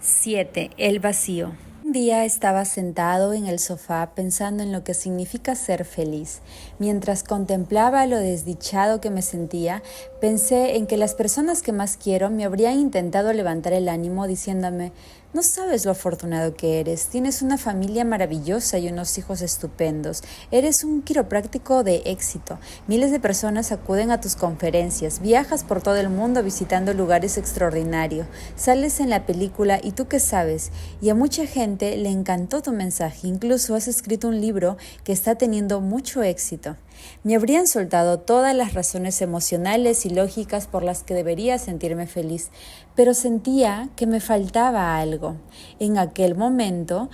7. El vacío. Un día estaba sentado en el sofá pensando en lo que significa ser feliz. Mientras contemplaba lo desdichado que me sentía, pensé en que las personas que más quiero me habrían intentado levantar el ánimo diciéndome: no sabes lo afortunado que eres, tienes una familia maravillosa y unos hijos estupendos, eres un quiropráctico de éxito, miles de personas acuden a tus conferencias, viajas por todo el mundo visitando lugares extraordinarios, sales en la película y tú qué sabes, y a mucha gente le encantó tu mensaje, incluso has escrito un libro que está teniendo mucho éxito. Me habrían soltado todas las razones emocionales y lógicas por las que debería sentirme feliz, pero sentía que me faltaba algo. En aquel momento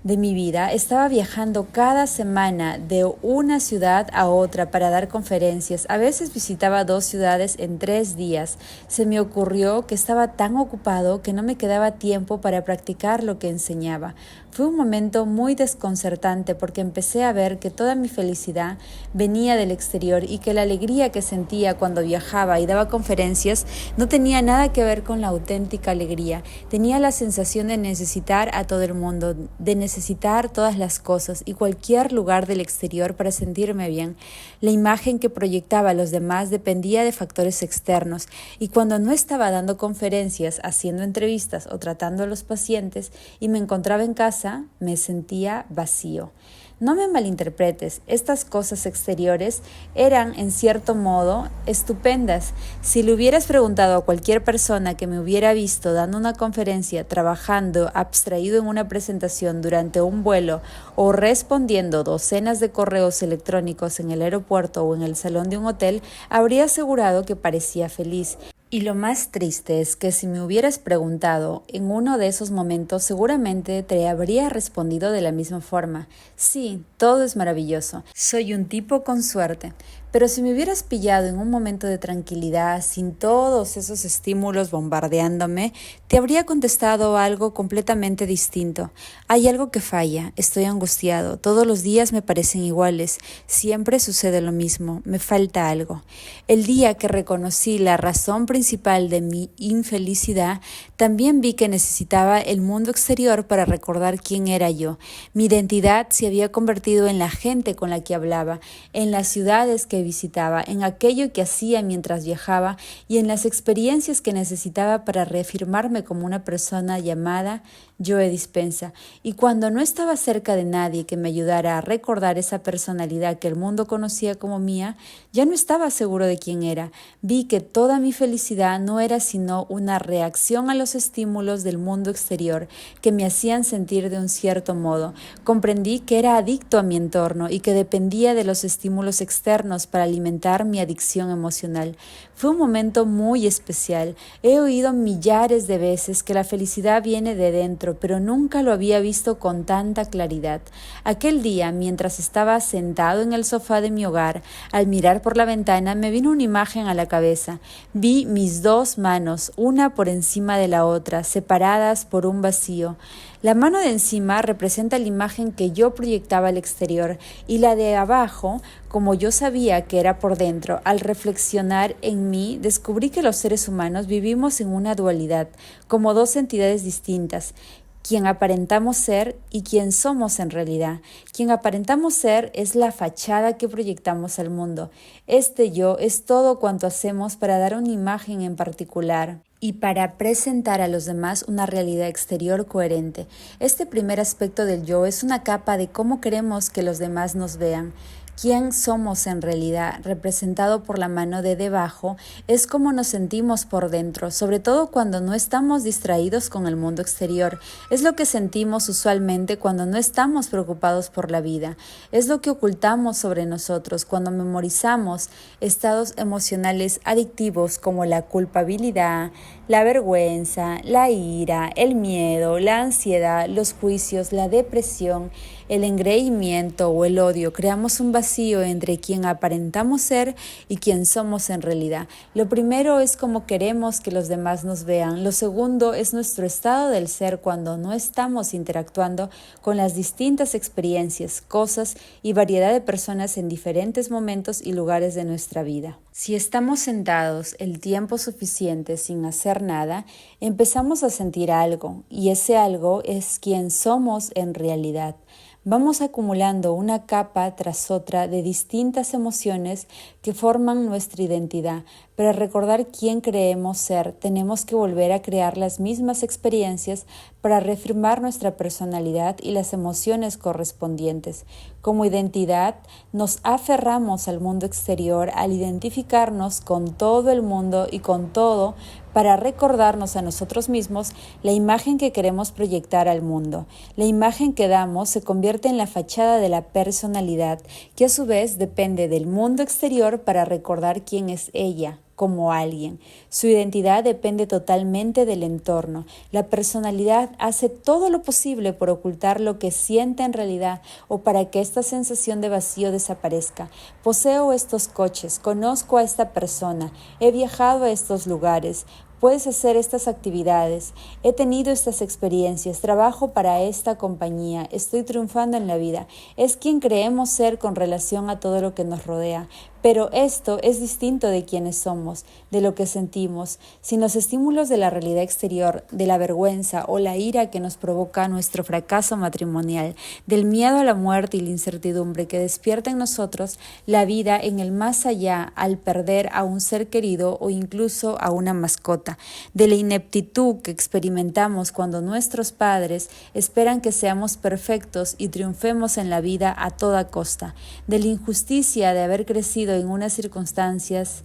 de mi vida estaba viajando cada semana de una ciudad a otra para dar conferencias. A veces visitaba 2 ciudades en 3 días. Se me ocurrió que estaba tan ocupado que no me quedaba tiempo para practicar lo que enseñaba. Fue un momento muy desconcertante porque empecé a ver que toda mi felicidad venía del exterior y que la alegría que sentía cuando viajaba y daba conferencias no tenía nada que ver con la auténtica alegría. Tenía la sensación de necesitar a todo el mundo, de necesitar todas las cosas y cualquier lugar del exterior para sentirme bien. La imagen que proyectaba a los demás dependía de factores externos y cuando no estaba dando conferencias, haciendo entrevistas o tratando a los pacientes y me encontraba en casa, me sentía vacío. No me malinterpretes, estas cosas exteriores eran, en cierto modo, estupendas. Si le hubieras preguntado a cualquier persona que me hubiera visto dando una conferencia, trabajando, abstraído en una presentación durante un vuelo o respondiendo docenas de correos electrónicos en el aeropuerto o en el salón de un hotel, habría asegurado que parecía feliz. Y lo más triste es que si me hubieras preguntado en uno de esos momentos, seguramente te habría respondido de la misma forma. Sí, todo es maravilloso. Soy un tipo con suerte. Pero si me hubieras pillado en un momento de tranquilidad, sin todos esos estímulos bombardeándome, te habría contestado algo completamente distinto. Hay algo que falla, estoy angustiado, todos los días me parecen iguales, siempre sucede lo mismo, me falta algo. El día que reconocí la razón principal de mi infelicidad, también vi que necesitaba el mundo exterior para recordar quién era yo. Mi identidad se había convertido en la gente con la que hablaba, en las ciudades que visitaba, en aquello que hacía mientras viajaba y en las experiencias que necesitaba para reafirmarme como una persona llamada Joe Dispenza. Y cuando no estaba cerca de nadie que me ayudara a recordar esa personalidad que el mundo conocía como mía, ya no estaba seguro de quién era. Vi que toda mi felicidad no era sino una reacción a los estímulos del mundo exterior que me hacían sentir de un cierto modo. Comprendí que era adicto a mi entorno y que dependía de los estímulos externos para alimentar mi adicción emocional. Fue un momento muy especial. He oído millares de veces que la felicidad viene de dentro, pero nunca lo había visto con tanta claridad. Aquel día, mientras estaba sentado en el sofá de mi hogar, al mirar por la ventana me vino una imagen a la cabeza. Vi mis 2 manos, una por encima de la otra, separadas por un vacío. La mano de encima representa la imagen que yo proyectaba al exterior y la de abajo, como yo sabía que era por dentro, al reflexionar en mí, descubrí que los seres humanos vivimos en una dualidad, como 2 entidades distintas. Quien aparentamos ser y quien somos en realidad. Quien aparentamos ser es la fachada que proyectamos al mundo. Este yo es todo cuanto hacemos para dar una imagen en particular y para presentar a los demás una realidad exterior coherente. Este primer aspecto del yo es una capa de cómo queremos que los demás nos vean. Quién somos en realidad, representado por la mano de debajo, es cómo nos sentimos por dentro, sobre todo cuando no estamos distraídos con el mundo exterior. Es lo que sentimos usualmente cuando no estamos preocupados por la vida. Es lo que ocultamos sobre nosotros cuando memorizamos estados emocionales adictivos como la culpabilidad, la vergüenza, la ira, el miedo, la ansiedad, los juicios, la depresión, el engreimiento o el odio. Creamos un vacío entre quien aparentamos ser y quien somos en realidad. Lo primero es cómo queremos que los demás nos vean. Lo segundo es nuestro estado del ser cuando no estamos interactuando con las distintas experiencias, cosas y variedad de personas en diferentes momentos y lugares de nuestra vida. Si estamos sentados el tiempo suficiente sin hacer hacer nada, empezamos a sentir algo, y ese algo es quien somos en realidad. Vamos acumulando una capa tras otra de distintas emociones que forman nuestra identidad. Para recordar quién creemos ser, tenemos que volver a crear las mismas experiencias para reafirmar nuestra personalidad y las emociones correspondientes. Como identidad, nos aferramos al mundo exterior al identificarnos con todo el mundo y con todo para recordarnos a nosotros mismos la imagen que queremos proyectar al mundo. La imagen que damos se convierte en la fachada de la personalidad, que a su vez depende del mundo exterior para recordar quién es ella como alguien. Su identidad depende totalmente del entorno. La personalidad hace todo lo posible por ocultar lo que siente en realidad o para que esta sensación de vacío desaparezca. Poseo estos coches, conozco a esta persona, he viajado a estos lugares. Puedes hacer estas actividades, he tenido estas experiencias, trabajo para esta compañía, estoy triunfando en la vida. Es quien creemos ser con relación a todo lo que nos rodea. Pero esto es distinto de quienes somos, de lo que sentimos. Sin los estímulos de la realidad exterior, de la vergüenza o la ira que nos provoca nuestro fracaso matrimonial, del miedo a la muerte y la incertidumbre que despierta en nosotros la vida en el más allá al perder a un ser querido o incluso a una mascota, de la ineptitud que experimentamos cuando nuestros padres esperan que seamos perfectos y triunfemos en la vida a toda costa, de la injusticia de haber crecido en unas circunstancias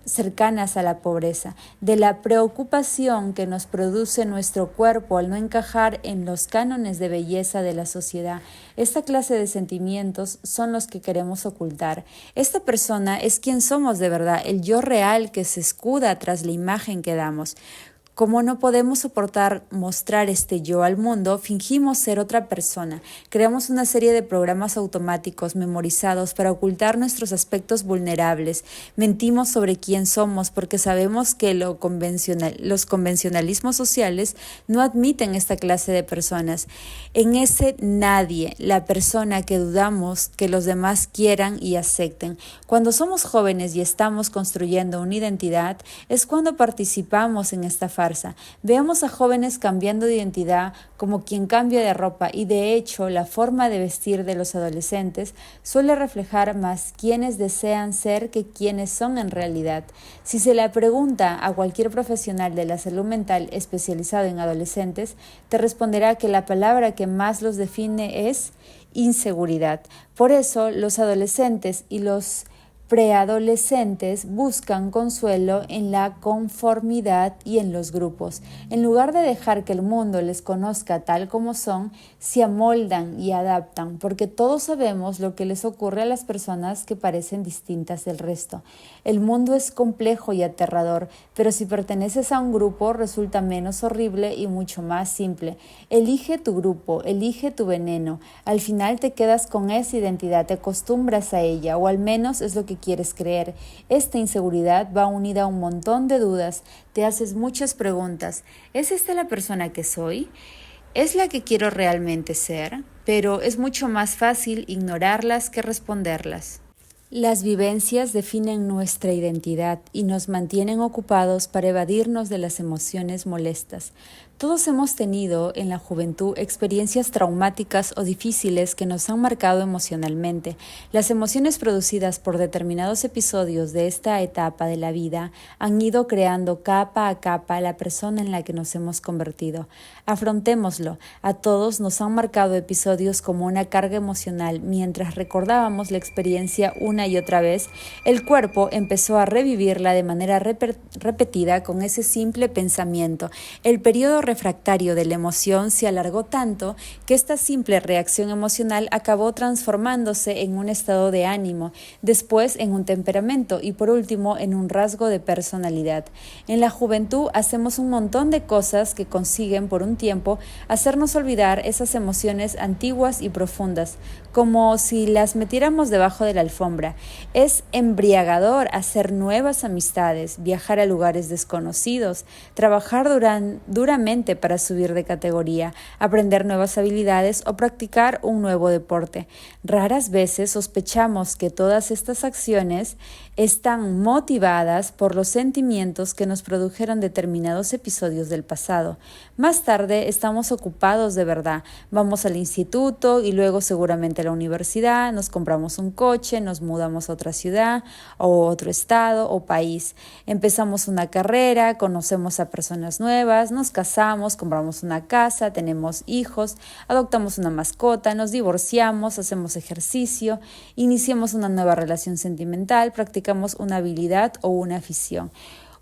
cercanas a la pobreza, de la preocupación que nos produce nuestro cuerpo al no encajar en los cánones de belleza de la sociedad. Esta clase de sentimientos son los que queremos ocultar. Esta persona es quien somos de verdad, el yo real que se escuda tras la imagen que damos. Como no podemos soportar mostrar este yo al mundo, fingimos ser otra persona. Creamos una serie de programas automáticos memorizados para ocultar nuestros aspectos vulnerables. Mentimos sobre quién somos porque sabemos que los convencionalismos sociales no admiten esta clase de personas. En ese nadie, la persona que dudamos que los demás quieran y acepten. Cuando somos jóvenes y estamos construyendo una identidad, es cuando participamos en esta farsa. Veamos a jóvenes cambiando de identidad como quien cambia de ropa y de hecho la forma de vestir de los adolescentes suele reflejar más quienes desean ser que quienes son en realidad. Si se le pregunta a cualquier profesional de la salud mental especializado en adolescentes, te responderá que la palabra que más los define es inseguridad. Por eso los adolescentes y los preadolescentes buscan consuelo en la conformidad y en los grupos. En lugar de dejar que el mundo les conozca tal como son, se amoldan y adaptan, porque todos sabemos lo que les ocurre a las personas que parecen distintas del resto. El mundo es complejo y aterrador, pero si perteneces a un grupo resulta menos horrible y mucho más simple. Elige tu grupo, elige tu veneno. Al final te quedas con esa identidad, te acostumbras a ella, o al menos es lo que quieres creer. Esta inseguridad va unida a un montón de dudas. Te haces muchas preguntas. ¿Es esta la persona que soy? ¿Es la que quiero realmente ser? Pero es mucho más fácil ignorarlas que responderlas. Las vivencias definen nuestra identidad y nos mantienen ocupados para evadirnos de las emociones molestas. Todos hemos tenido en la juventud experiencias traumáticas o difíciles que nos han marcado emocionalmente. Las emociones producidas por determinados episodios de esta etapa de la vida han ido creando capa a capa la persona en la que nos hemos convertido. Afrontémoslo. A todos nos han marcado episodios como una carga emocional. Mientras recordábamos la experiencia una y otra vez, el cuerpo empezó a revivirla de manera repetida con ese simple pensamiento. El periodo refractario de la emoción se alargó tanto que esta simple reacción emocional acabó transformándose en un estado de ánimo, después en un temperamento y por último en un rasgo de personalidad. En la juventud hacemos un montón de cosas que consiguen por un tiempo hacernos olvidar esas emociones antiguas y profundas, como si las metiéramos debajo de la alfombra. Es embriagador hacer nuevas amistades, viajar a lugares desconocidos, trabajar duramente mente para subir de categoría, aprender nuevas habilidades o practicar un nuevo deporte. Raras veces sospechamos que todas estas acciones están motivadas por los sentimientos que nos produjeron determinados episodios del pasado. Más tarde estamos ocupados de verdad. Vamos al instituto y luego seguramente a la universidad, nos compramos un coche, nos mudamos a otra ciudad o otro estado o país. Empezamos una carrera, conocemos a personas nuevas, nos casamos, compramos una casa, tenemos hijos, adoptamos una mascota, nos divorciamos, hacemos ejercicio, iniciamos una nueva relación sentimental, practicamos una habilidad o una afición.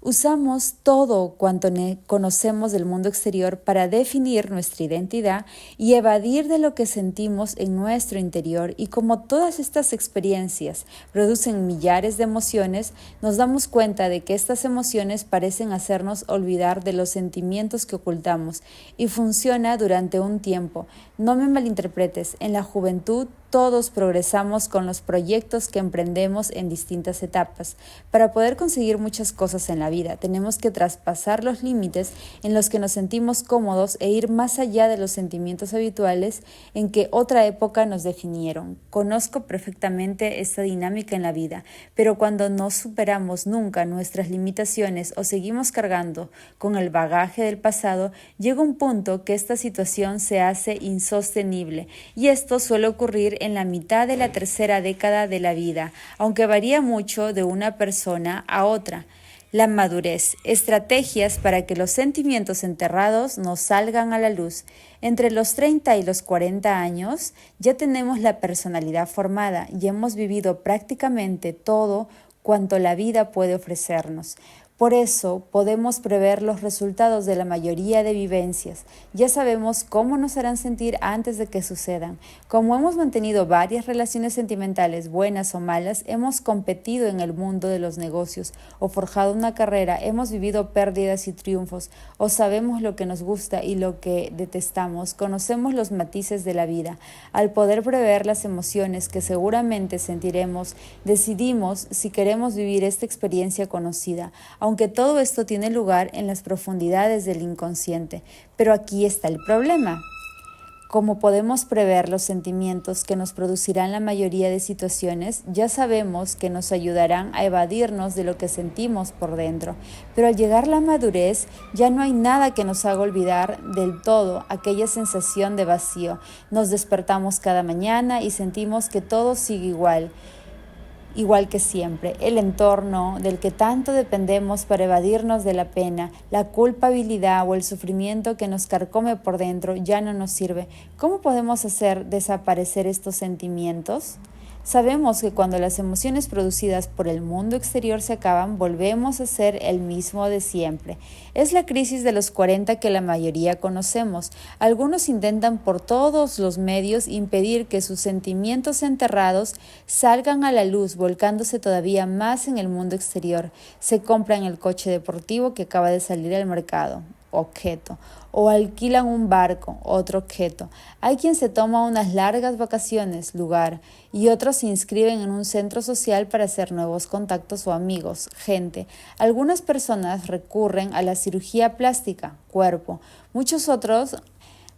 Usamos todo cuanto conocemos del mundo exterior para definir nuestra identidad y evadir de lo que sentimos en nuestro interior, y como todas estas experiencias producen millares de emociones, nos damos cuenta de que estas emociones parecen hacernos olvidar de los sentimientos que ocultamos, y funciona durante un tiempo. No me malinterpretes, en la juventud todos progresamos con los proyectos que emprendemos en distintas etapas. Para poder conseguir muchas cosas en la vida, tenemos que traspasar los límites en los que nos sentimos cómodos e ir más allá de los sentimientos habituales en que otra época nos definieron. Conozco perfectamente esta dinámica en la vida, pero cuando no superamos nunca nuestras limitaciones o seguimos cargando con el bagaje del pasado, llega un punto que esta situación se hace insostenible, y esto suele ocurrir en la mitad de la tercera década de la vida, aunque varía mucho de una persona a otra. La madurez, estrategias para que los sentimientos enterrados no salgan a la luz. Entre los 30 y los 40 años ya tenemos la personalidad formada y hemos vivido prácticamente todo cuanto la vida puede ofrecernos. Por eso podemos prever los resultados de la mayoría de vivencias. Ya sabemos cómo nos harán sentir antes de que sucedan. Como hemos mantenido varias relaciones sentimentales, buenas o malas, hemos competido en el mundo de los negocios o forjado una carrera, hemos vivido pérdidas y triunfos, o sabemos lo que nos gusta y lo que detestamos, conocemos los matices de la vida. Al poder prever las emociones que seguramente sentiremos, decidimos si queremos vivir esta experiencia conocida, aunque todo esto tiene lugar en las profundidades del inconsciente. Pero aquí está el problema. Como podemos prever los sentimientos que nos producirán la mayoría de situaciones, ya sabemos que nos ayudarán a evadirnos de lo que sentimos por dentro. Pero al llegar la madurez, ya no hay nada que nos haga olvidar del todo aquella sensación de vacío. Nos despertamos cada mañana y sentimos que todo sigue igual que siempre. El entorno del que tanto dependemos para evadirnos de la pena, la culpabilidad o el sufrimiento que nos carcome por dentro ya no nos sirve. ¿Cómo podemos hacer desaparecer estos sentimientos? Sabemos que cuando las emociones producidas por el mundo exterior se acaban, volvemos a ser el mismo de siempre. Es la crisis de los 40 que la mayoría conocemos. Algunos intentan por todos los medios impedir que sus sentimientos enterrados salgan a la luz, volcándose todavía más en el mundo exterior. Se compran el coche deportivo que acaba de salir al mercado, objeto, o alquilan un barco, otro objeto. Hay quien se toma unas largas vacaciones, lugar, y otros se inscriben en un centro social para hacer nuevos contactos o amigos, gente. Algunas personas recurren a la cirugía plástica, cuerpo. Muchos otros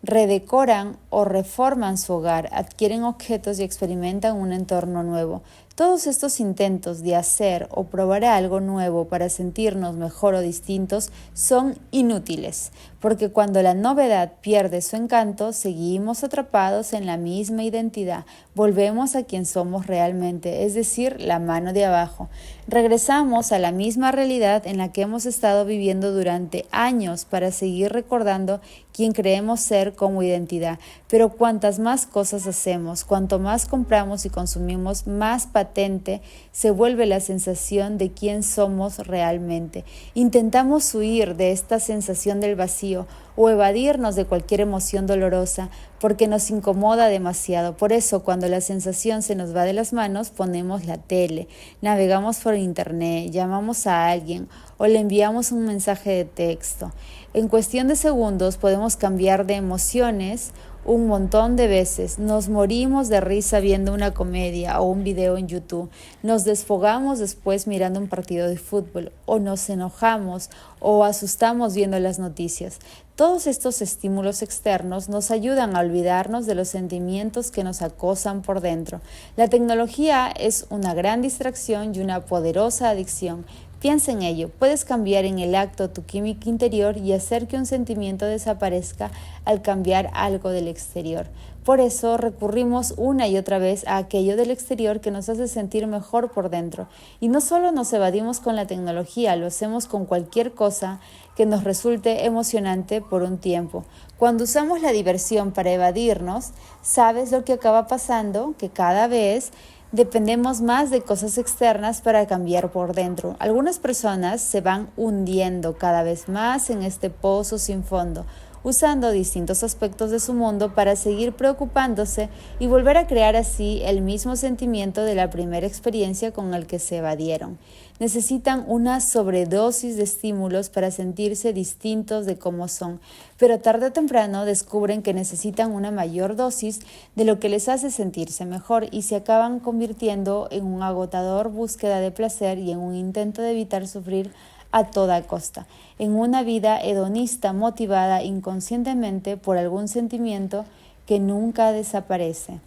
redecoran o reforman su hogar, adquieren objetos y experimentan un entorno nuevo. Todos estos intentos de hacer o probar algo nuevo para sentirnos mejor o distintos son inútiles, porque cuando la novedad pierde su encanto, seguimos atrapados en la misma identidad, volvemos a quien somos realmente, es decir, la mano de abajo. Regresamos a la misma realidad en la que hemos estado viviendo durante años para seguir recordando quién creemos ser como identidad. Pero cuantas más cosas hacemos, cuanto más compramos y consumimos, más patente se vuelve la sensación de quién somos realmente. Intentamos huir de esta sensación del vacío o evadirnos de cualquier emoción dolorosa porque nos incomoda demasiado. Por eso, cuando la sensación se nos va de las manos, ponemos la tele, navegamos por internet, llamamos a alguien o le enviamos un mensaje de texto. En cuestión de segundos podemos cambiar de emociones un montón de veces. Nos morimos de risa viendo una comedia o un video en YouTube. Nos desfogamos después mirando un partido de fútbol o nos enojamos o asustamos viendo las noticias. Todos estos estímulos externos nos ayudan a olvidarnos de los sentimientos que nos acosan por dentro. La tecnología es una gran distracción y una poderosa adicción. Piensa en ello, puedes cambiar en el acto tu química interior y hacer que un sentimiento desaparezca al cambiar algo del exterior. Por eso recurrimos una y otra vez a aquello del exterior que nos hace sentir mejor por dentro. Y no solo nos evadimos con la tecnología, lo hacemos con cualquier cosa que nos resulte emocionante por un tiempo. Cuando usamos la diversión para evadirnos, ¿sabes lo que acaba pasando? Que cada vez dependemos más de cosas externas para cambiar por dentro. Algunas personas se van hundiendo cada vez más en este pozo sin fondo, usando distintos aspectos de su mundo para seguir preocupándose y volver a crear así el mismo sentimiento de la primera experiencia con el que se evadieron. Necesitan una sobredosis de estímulos para sentirse distintos de cómo son, pero tarde o temprano descubren que necesitan una mayor dosis de lo que les hace sentirse mejor y se acaban convirtiendo en un agotador búsqueda de placer y en un intento de evitar sufrir a toda costa, en una vida hedonista motivada inconscientemente por algún sentimiento que nunca desaparece.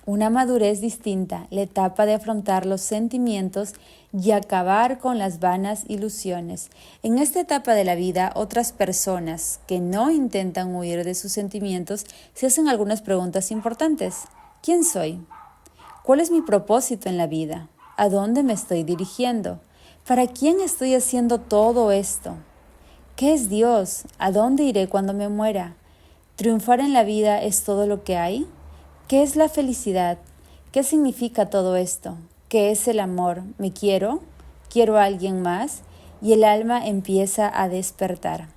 Una madurez distinta, la etapa de afrontar los sentimientos y acabar con las vanas ilusiones. En esta etapa de la vida, otras personas que no intentan huir de sus sentimientos se hacen algunas preguntas importantes. ¿Quién soy? ¿Cuál es mi propósito en la vida? ¿A dónde me estoy dirigiendo? ¿Para quién estoy haciendo todo esto? ¿Qué es Dios? ¿A dónde iré cuando me muera? ¿Triunfar en la vida es todo lo que hay? ¿Qué es la felicidad? ¿Qué significa todo esto? ¿Qué es el amor? ¿Me quiero? ¿Quiero a alguien más? Y el alma empieza a despertar.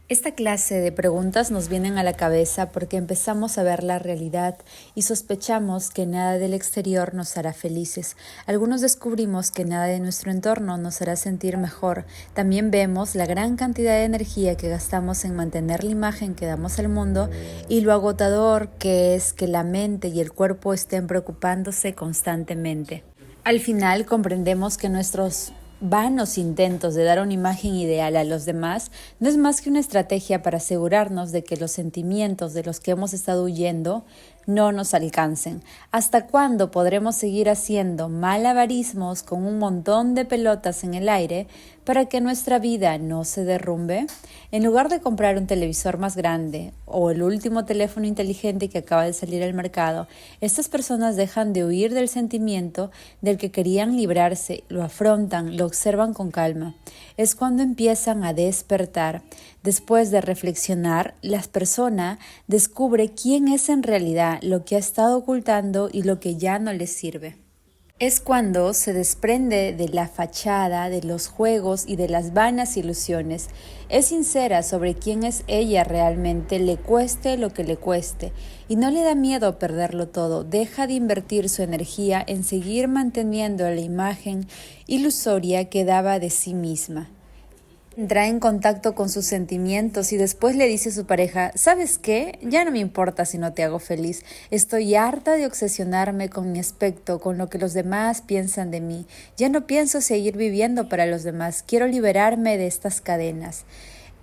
Esta clase de preguntas nos vienen a la cabeza porque empezamos a ver la realidad y sospechamos que nada del exterior nos hará felices. Algunos descubrimos que nada de nuestro entorno nos hará sentir mejor. También vemos la gran cantidad de energía que gastamos en mantener la imagen que damos al mundo y lo agotador que es que la mente y el cuerpo estén preocupándose constantemente. Al final comprendemos que nuestros vanos intentos de dar una imagen ideal a los demás no es más que una estrategia para asegurarnos de que los sentimientos de los que hemos estado huyendo no nos alcancen. ¿Hasta cuándo podremos seguir haciendo malabarismos con un montón de pelotas en el aire para que nuestra vida no se derrumbe? En lugar de comprar un televisor más grande o el último teléfono inteligente que acaba de salir al mercado, estas personas dejan de huir del sentimiento del que querían librarse, lo afrontan, lo observan con calma. Es cuando empiezan a despertar. Después de reflexionar, la persona descubre quién es en realidad, lo que ha estado ocultando y lo que ya no le sirve. Es cuando se desprende de la fachada, de los juegos y de las vanas ilusiones. Es sincera sobre quién es ella realmente, le cueste lo que le cueste, y no le da miedo perderlo todo. Deja de invertir su energía en seguir manteniendo la imagen ilusoria que daba de sí misma. Entra en contacto con sus sentimientos y después le dice a su pareja: ¿sabes qué? Ya no me importa si no te hago feliz. Estoy harta de obsesionarme con mi aspecto, con lo que los demás piensan de mí. Ya no pienso seguir viviendo para los demás. Quiero liberarme de estas cadenas.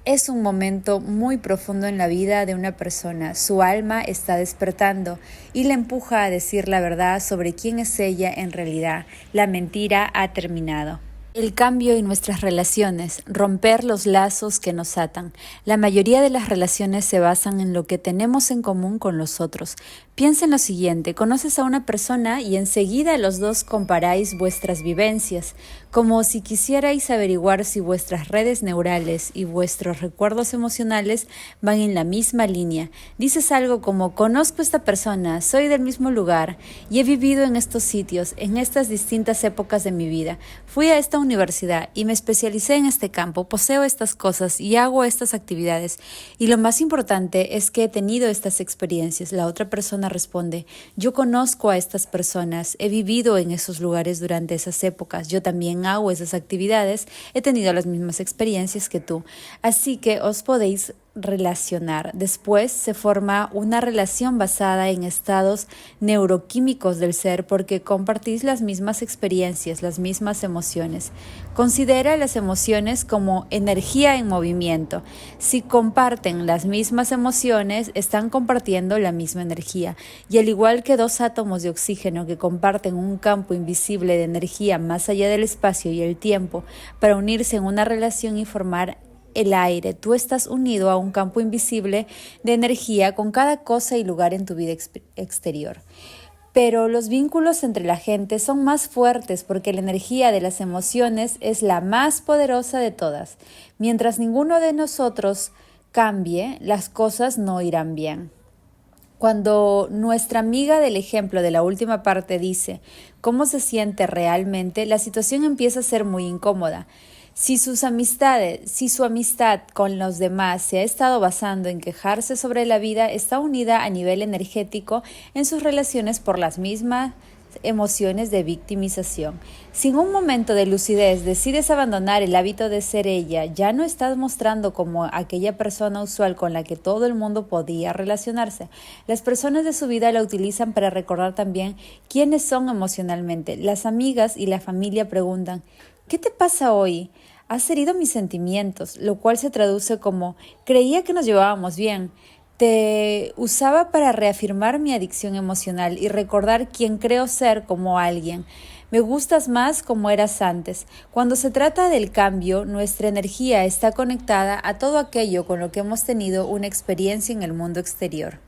Es un momento muy profundo en la vida de una persona. Su alma está despertando y le empuja a decir la verdad sobre quién es ella en realidad. La mentira ha terminado. El cambio en nuestras relaciones, romper los lazos que nos atan. La mayoría de las relaciones se basan en lo que tenemos en común con los otros. Piensa en lo siguiente: conoces a una persona y enseguida los dos comparáis vuestras vivencias, como si quisierais averiguar si vuestras redes neurales y vuestros recuerdos emocionales van en la misma línea. Dices algo como: conozco a esta persona, soy del mismo lugar y he vivido en estos sitios, en estas distintas épocas de mi vida. Fui a esta universidad y me especialicé en este campo, poseo estas cosas y hago estas actividades. Y lo más importante es que he tenido estas experiencias. La otra persona responde, yo conozco a estas personas, he vivido en esos lugares durante esas épocas, yo también hago esas actividades, he tenido las mismas experiencias que tú. Así que os podéis relacionar. Después se forma una relación basada en estados neuroquímicos del ser porque compartís las mismas experiencias, las mismas emociones. Considera las emociones como energía en movimiento. Si comparten las mismas emociones, están compartiendo la misma energía. Y al igual que dos átomos de oxígeno que comparten un campo invisible de energía más allá del espacio y el tiempo para unirse en una relación y formar el aire, tú estás unido a un campo invisible de energía con cada cosa y lugar en tu vida exterior. Pero los vínculos entre la gente son más fuertes porque la energía de las emociones es la más poderosa de todas. Mientras ninguno de nosotros cambie, las cosas no irán bien. Cuando nuestra amiga del ejemplo de la última parte dice cómo se siente realmente, la situación empieza a ser muy incómoda. Si su amistad con los demás se ha estado basando en quejarse sobre la vida, está unida a nivel energético en sus relaciones por las mismas emociones de victimización. Si en un momento de lucidez decides abandonar el hábito de ser ella, ya no estás mostrando como aquella persona usual con la que todo el mundo podía relacionarse. Las personas de su vida la utilizan para recordar también quiénes son emocionalmente. Las amigas y la familia preguntan, ¿qué te pasa hoy? Has herido mis sentimientos, lo cual se traduce como creía que nos llevábamos bien. Te usaba para reafirmar mi adicción emocional y recordar quién creo ser como alguien. Me gustas más como eras antes. Cuando se trata del cambio, nuestra energía está conectada a todo aquello con lo que hemos tenido una experiencia en el mundo exterior.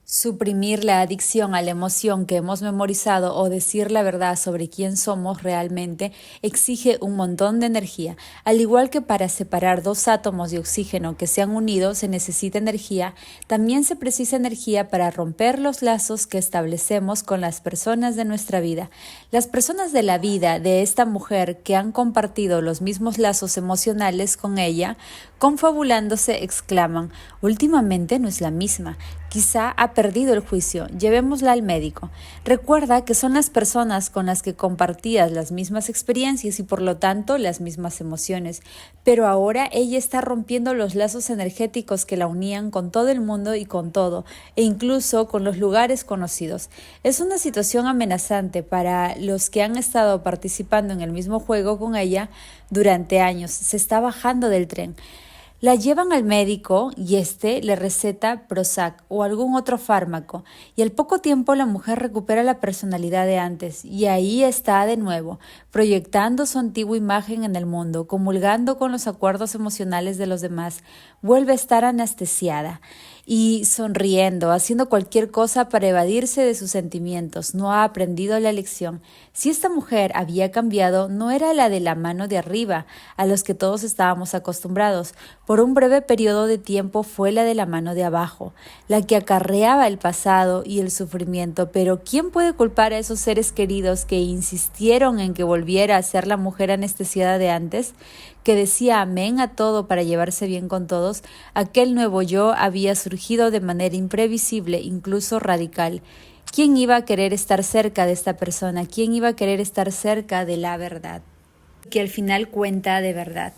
Suprimir la adicción a la emoción que hemos memorizado o decir la verdad sobre quién somos realmente exige un montón de energía. Al igual que para separar dos átomos de oxígeno que se han unido se necesita energía, también se precisa energía para romper los lazos que establecemos con las personas de nuestra vida. Las personas de la vida de esta mujer que han compartido los mismos lazos emocionales con ella, confabulándose exclaman, últimamente no es la misma. Quizá ha perdido el juicio, llevémosla al médico. Recuerda que son las personas con las que compartías las mismas experiencias y por lo tanto las mismas emociones, pero ahora ella está rompiendo los lazos energéticos que la unían con todo el mundo y con todo, e incluso con los lugares conocidos. Es una situación amenazante para los que han estado participando en el mismo juego con ella durante años. Se está bajando del tren. La llevan al médico y éste le receta Prozac o algún otro fármaco y al poco tiempo la mujer recupera la personalidad de antes y ahí está de nuevo, proyectando su antigua imagen en el mundo, comulgando con los acuerdos emocionales de los demás, vuelve a estar anestesiada y sonriendo, haciendo cualquier cosa para evadirse de sus sentimientos. No ha aprendido la lección. Si esta mujer había cambiado, no era la de la mano de arriba, a los que todos estábamos acostumbrados. Por un breve periodo de tiempo fue la de la mano de abajo, la que acarreaba el pasado y el sufrimiento. Pero ¿quién puede culpar a esos seres queridos que insistieron en que volviera a ser la mujer anestesiada de antes? Que decía amén a todo para llevarse bien con todos, aquel nuevo yo había surgido de manera imprevisible, incluso radical. ¿Quién iba a querer estar cerca de esta persona? ¿Quién iba a querer estar cerca de la verdad? Que al final cuenta de verdad.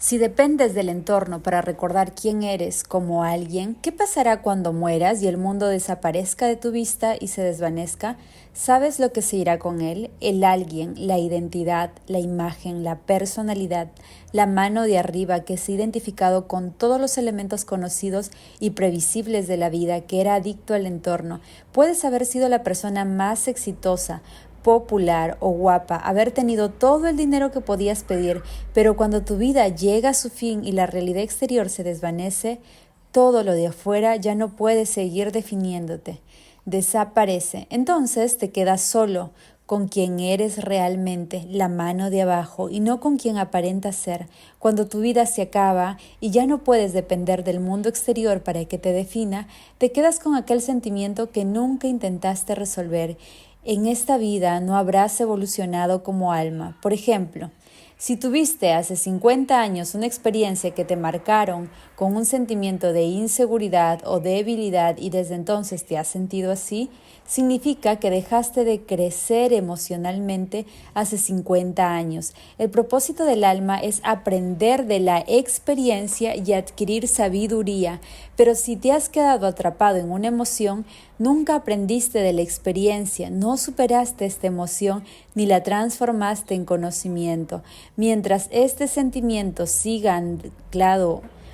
Si dependes del entorno para recordar quién eres como alguien, ¿qué pasará cuando mueras y el mundo desaparezca de tu vista y se desvanezca? ¿Sabes lo que se irá con él? El alguien, la identidad, la imagen, la personalidad, la mano de arriba que se ha identificado con todos los elementos conocidos y previsibles de la vida, que era adicto al entorno. Puedes haber sido la persona más exitosa, popular o guapa, haber tenido todo el dinero que podías pedir, pero cuando tu vida llega a su fin y la realidad exterior se desvanece, todo lo de afuera ya no puede seguir definiéndote, desaparece. Entonces te quedas solo con quien eres realmente, la mano de abajo, y no con quien aparentas ser. Cuando tu vida se acaba y ya no puedes depender del mundo exterior para que te defina, te quedas con aquel sentimiento que nunca intentaste resolver. En esta vida no habrás evolucionado como alma. Por ejemplo, Si tuviste hace 50 años una experiencia que te marcaron con un sentimiento de inseguridad o debilidad y desde entonces te has sentido así, significa que dejaste de crecer emocionalmente hace 50 años. El propósito del alma es aprender de la experiencia y adquirir sabiduría, pero si te has quedado atrapado en una emoción, nunca aprendiste de la experiencia, no superaste esta emoción ni la transformaste en conocimiento. Mientras este sentimiento siga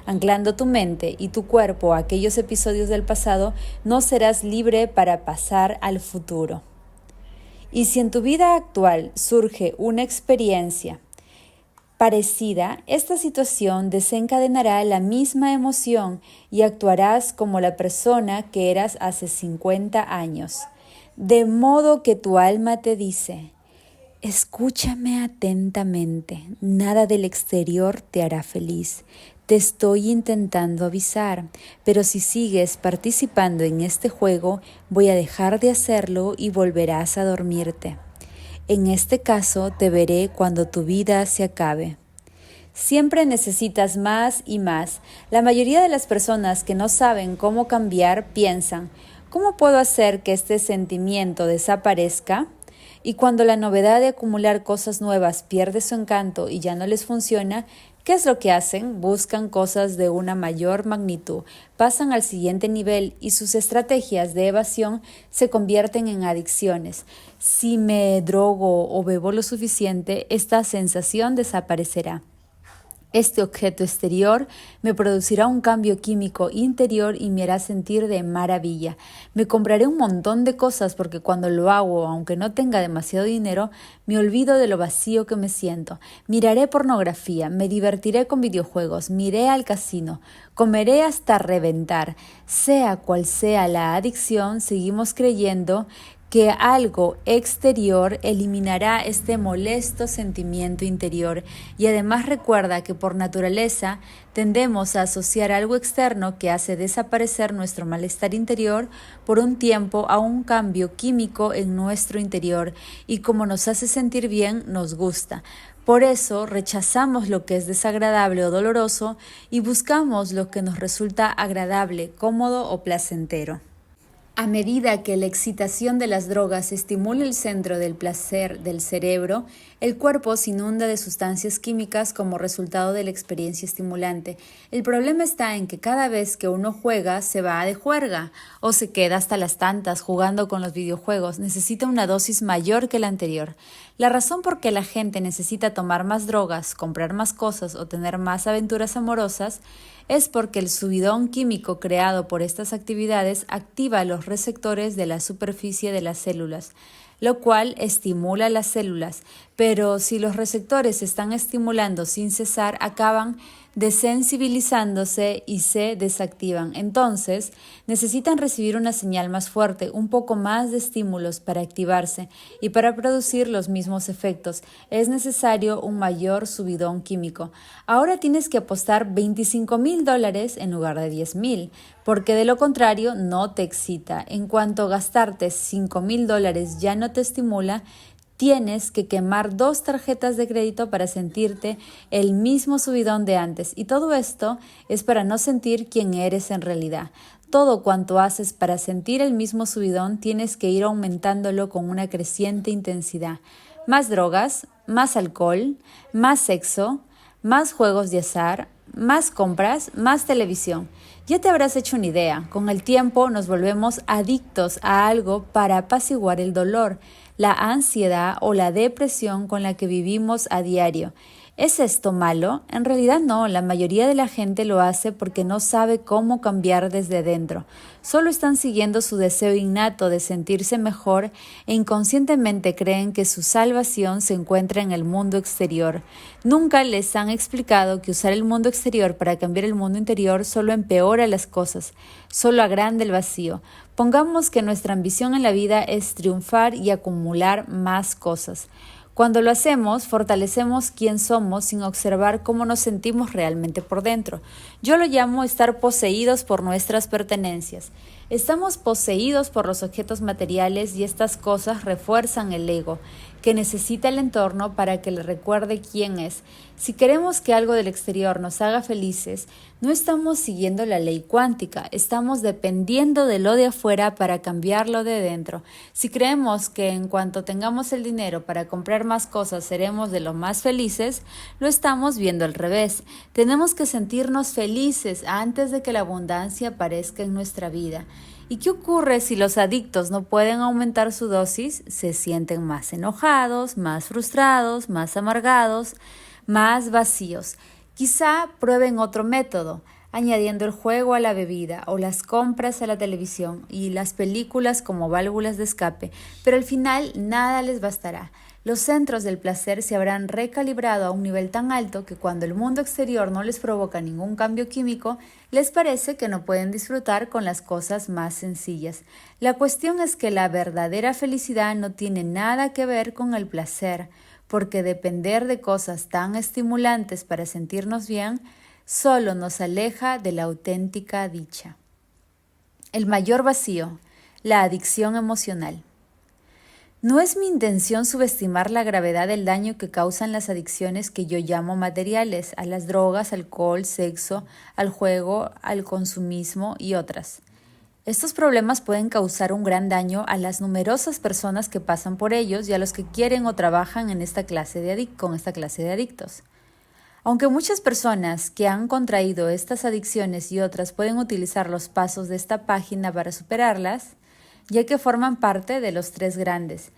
anclando tu mente y tu cuerpo a aquellos episodios del pasado, no serás libre para pasar al futuro. Y si en tu vida actual surge una experiencia parecida, esta situación desencadenará la misma emoción y actuarás como la persona que eras hace 50 años. De modo que tu alma te dice: escúchame atentamente, nada del exterior te hará feliz. Te estoy intentando avisar, pero si sigues participando en este juego, voy a dejar de hacerlo y volverás a dormirte. En este caso, te veré cuando tu vida se acabe. Siempre necesitas más y más. La mayoría de las personas que no saben cómo cambiar piensan: ¿cómo puedo hacer que este sentimiento desaparezca? Y cuando la novedad de acumular cosas nuevas pierde su encanto y ya no les funciona, ¿qué es lo que hacen? Buscan cosas de una mayor magnitud, pasan al siguiente nivel y sus estrategias de evasión se convierten en adicciones. Si me drogo o bebo lo suficiente, esta sensación desaparecerá. Este objeto exterior me producirá un cambio químico interior y me hará sentir de maravilla. Me compraré un montón de cosas porque cuando lo hago, aunque no tenga demasiado dinero, me olvido de lo vacío que me siento. Miraré pornografía, me divertiré con videojuegos, miré al casino, comeré hasta reventar. Sea cual sea la adicción, seguimos creyendo que algo exterior eliminará este molesto sentimiento interior y además recuerda que por naturaleza tendemos a asociar algo externo que hace desaparecer nuestro malestar interior por un tiempo a un cambio químico en nuestro interior y como nos hace sentir bien, nos gusta. Por eso rechazamos lo que es desagradable o doloroso y buscamos lo que nos resulta agradable, cómodo o placentero. A medida que la excitación de las drogas estimula el centro del placer del cerebro, el cuerpo se inunda de sustancias químicas como resultado de la experiencia estimulante. El problema está en que cada vez que uno juega, se va de juerga o se queda hasta las tantas jugando con los videojuegos. Necesita una dosis mayor que la anterior. La razón por qué la gente necesita tomar más drogas, comprar más cosas o tener más aventuras amorosas es porque el subidón químico creado por estas actividades activa los receptores de la superficie de las células, lo cual estimula las células, pero si los receptores se están estimulando sin cesar, acaban desensibilizándose y se desactivan. Entonces, necesitan recibir una señal más fuerte, un poco más de estímulos para activarse y para producir los mismos efectos. Es necesario un mayor subidón químico. Ahora tienes que apostar $25,000 en lugar de 10,000, porque de lo contrario no te excita. En cuanto gastarte $5,000 ya no te estimula, tienes que quemar 2 tarjetas de crédito para sentirte el mismo subidón de antes. Y todo esto es para no sentir quién eres en realidad. Todo cuanto haces para sentir el mismo subidón tienes que ir aumentándolo con una creciente intensidad. Más drogas, más alcohol, más sexo, más juegos de azar, más compras, más televisión. Ya te habrás hecho una idea. Con el tiempo nos volvemos adictos a algo para apaciguar el dolor, la ansiedad o la depresión con la que vivimos a diario. ¿Es esto malo? En realidad no, la mayoría de la gente lo hace porque no sabe cómo cambiar desde dentro. Solo están siguiendo su deseo innato de sentirse mejor e inconscientemente creen que su salvación se encuentra en el mundo exterior. Nunca les han explicado que usar el mundo exterior para cambiar el mundo interior solo empeora las cosas, solo agranda el vacío. Pongamos que nuestra ambición en la vida es triunfar y acumular más cosas. Cuando lo hacemos, fortalecemos quién somos sin observar cómo nos sentimos realmente por dentro. Yo lo llamo estar poseídos por nuestras pertenencias. Estamos poseídos por los objetos materiales y estas cosas refuerzan el ego, que necesita el entorno para que le recuerde quién es. Si queremos que algo del exterior nos haga felices, no estamos siguiendo la ley cuántica, estamos dependiendo de lo de afuera para cambiarlo de dentro. Si creemos que en cuanto tengamos el dinero para comprar más cosas seremos de lo más felices, lo estamos viendo al revés. Tenemos que sentirnos felices antes de que la abundancia aparezca en nuestra vida. ¿Y qué ocurre si los adictos no pueden aumentar su dosis? Se sienten más enojados, más frustrados, más amargados, más vacíos. Quizá prueben otro método, añadiendo el juego a la bebida o las compras a la televisión y las películas como válvulas de escape, pero al final nada les bastará. Los centros del placer se habrán recalibrado a un nivel tan alto que cuando el mundo exterior no les provoca ningún cambio químico, les parece que no pueden disfrutar con las cosas más sencillas. La cuestión es que la verdadera felicidad no tiene nada que ver con el placer, porque depender de cosas tan estimulantes para sentirnos bien solo nos aleja de la auténtica dicha. El mayor vacío, la adicción emocional. No es mi intención subestimar la gravedad del daño que causan las adicciones que yo llamo materiales, a las drogas, alcohol, sexo, al juego, al consumismo y otras. Estos problemas pueden causar un gran daño a las numerosas personas que pasan por ellos y a los que quieren o trabajan en con esta clase de adictos. Aunque muchas personas que han contraído estas adicciones y otras pueden utilizar los pasos de esta página para superarlas, ya que forman parte de los tres grandes.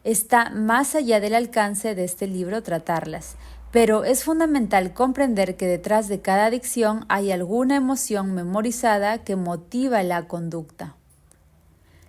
Está más allá del alcance de este libro tratarlas, pero es fundamental comprender que detrás de cada adicción hay alguna emoción memorizada que motiva la conducta.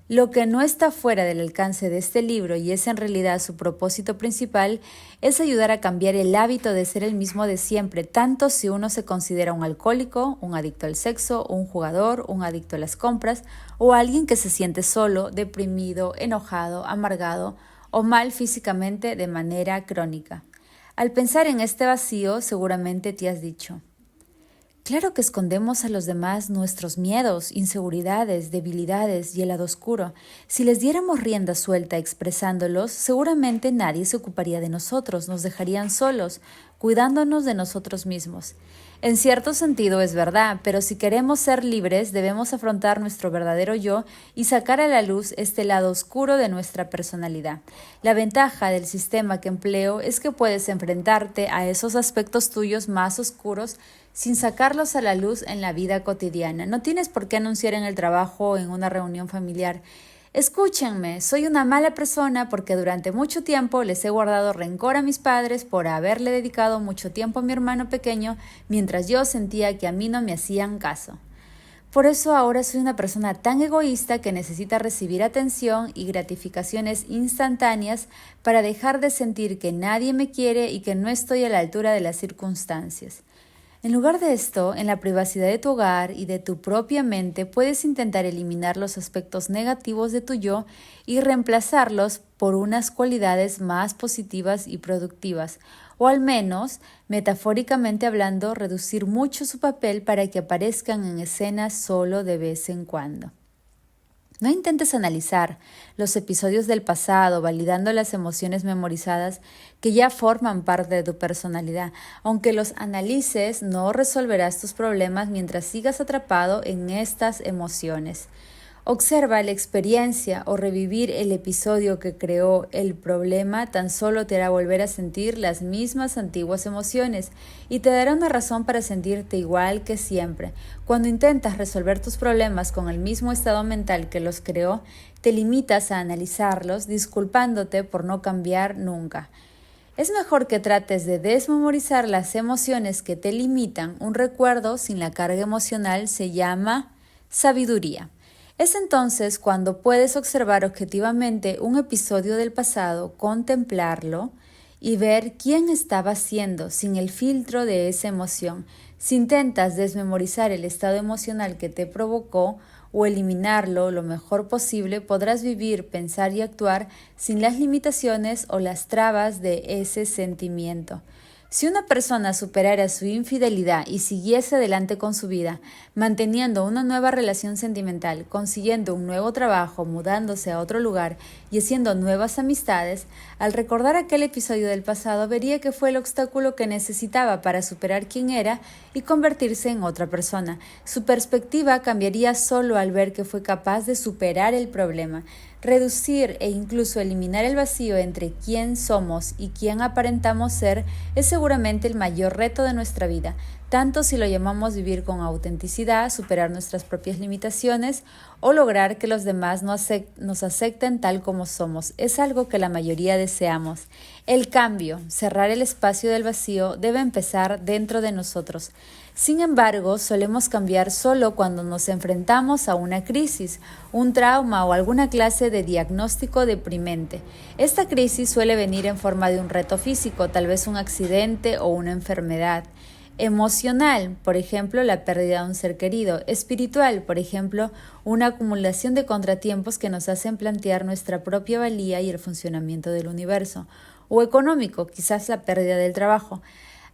Lo que no está fuera del alcance de este libro y es en realidad su propósito principal es ayudar a cambiar el hábito de ser el mismo de siempre, tanto si uno se considera un alcohólico, un adicto al sexo, un jugador, un adicto a las compras o alguien que se siente solo, deprimido, enojado, amargado o mal físicamente de manera crónica. Al pensar en este vacío, seguramente te has dicho: claro que escondemos a los demás nuestros miedos, inseguridades, debilidades y el lado oscuro. Si les diéramos rienda suelta expresándolos, seguramente nadie se ocuparía de nosotros, nos dejarían solos, cuidándonos de nosotros mismos. En cierto sentido es verdad, pero si queremos ser libres, debemos afrontar nuestro verdadero yo y sacar a la luz este lado oscuro de nuestra personalidad. La ventaja del sistema que empleo es que puedes enfrentarte a esos aspectos tuyos más oscuros sin sacarlos a la luz en la vida cotidiana. No tienes por qué anunciar en el trabajo o en una reunión familiar: escúchenme, soy una mala persona porque durante mucho tiempo les he guardado rencor a mis padres por haberle dedicado mucho tiempo a mi hermano pequeño mientras yo sentía que a mí no me hacían caso. Por eso ahora soy una persona tan egoísta que necesita recibir atención y gratificaciones instantáneas para dejar de sentir que nadie me quiere y que no estoy a la altura de las circunstancias. En lugar de esto, en la privacidad de tu hogar y de tu propia mente, puedes intentar eliminar los aspectos negativos de tu yo y reemplazarlos por unas cualidades más positivas y productivas, o al menos, metafóricamente hablando, reducir mucho su papel para que aparezcan en escena solo de vez en cuando. No intentes analizar los episodios del pasado, validando las emociones memorizadas que ya forman parte de tu personalidad. Aunque los analices, no resolverás tus problemas mientras sigas atrapado en estas emociones. Observa la experiencia o revivir el episodio que creó el problema tan solo te hará volver a sentir las mismas antiguas emociones y te dará una razón para sentirte igual que siempre. Cuando intentas resolver tus problemas con el mismo estado mental que los creó, te limitas a analizarlos, disculpándote por no cambiar nunca. Es mejor que trates de desmemorizar las emociones que te limitan. Un recuerdo sin la carga emocional se llama sabiduría. Es entonces cuando puedes observar objetivamente un episodio del pasado, contemplarlo y ver quién estaba siendo sin el filtro de esa emoción. Si intentas desmemorizar el estado emocional que te provocó o eliminarlo lo mejor posible, podrás vivir, pensar y actuar sin las limitaciones o las trabas de ese sentimiento. Si una persona superara su infidelidad y siguiese adelante con su vida, manteniendo una nueva relación sentimental, consiguiendo un nuevo trabajo, mudándose a otro lugar y haciendo nuevas amistades, al recordar aquel episodio del pasado vería que fue el obstáculo que necesitaba para superar quién era y convertirse en otra persona. Su perspectiva cambiaría solo al ver que fue capaz de superar el problema. Reducir e incluso eliminar el vacío entre quién somos y quién aparentamos ser es seguramente el mayor reto de nuestra vida, tanto si lo llamamos vivir con autenticidad, superar nuestras propias limitaciones o lograr que los demás nos acepten tal como somos. Es algo que la mayoría deseamos. El cambio, cerrar el espacio del vacío, debe empezar dentro de nosotros. Sin embargo, solemos cambiar solo cuando nos enfrentamos a una crisis, un trauma o alguna clase de diagnóstico deprimente. Esta crisis suele venir en forma de un reto físico, tal vez un accidente o una enfermedad. Emocional, por ejemplo, la pérdida de un ser querido. Espiritual, por ejemplo, una acumulación de contratiempos que nos hacen plantear nuestra propia valía y el funcionamiento del universo. O económico, quizás la pérdida del trabajo.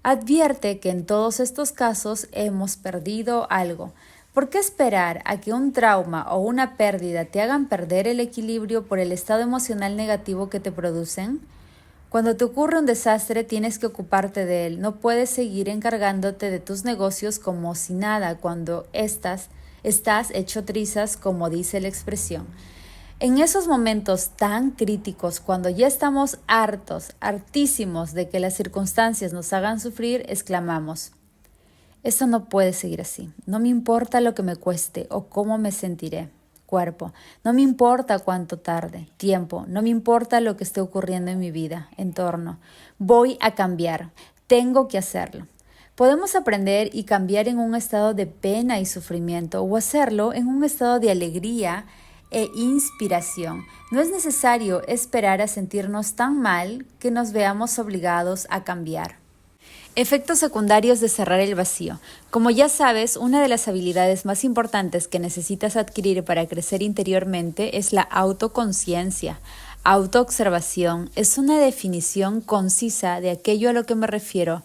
Advierte que en todos estos casos hemos perdido algo. ¿Por qué esperar a que un trauma o una pérdida te hagan perder el equilibrio por el estado emocional negativo que te producen? Cuando te ocurre un desastre tienes que ocuparte de él. No puedes seguir encargándote de tus negocios como si nada cuando estás hecho trizas, como dice la expresión. En esos momentos tan críticos, cuando ya estamos hartísimos de que las circunstancias nos hagan sufrir, exclamamos: esto no puede seguir así. No me importa lo que me cueste o cómo me sentiré. Cuerpo, no me importa cuánto tarde. Tiempo, no me importa lo que esté ocurriendo en mi vida, entorno. Voy a cambiar. Tengo que hacerlo. Podemos aprender y cambiar en un estado de pena y sufrimiento o hacerlo en un estado de alegría e inspiración. No es necesario esperar a sentirnos tan mal que nos veamos obligados a cambiar. Efectos secundarios de cerrar el vacío. Como ya sabes, una de las habilidades más importantes que necesitas adquirir para crecer interiormente es la autoconciencia. Autoobservación es una definición concisa de aquello a lo que me refiero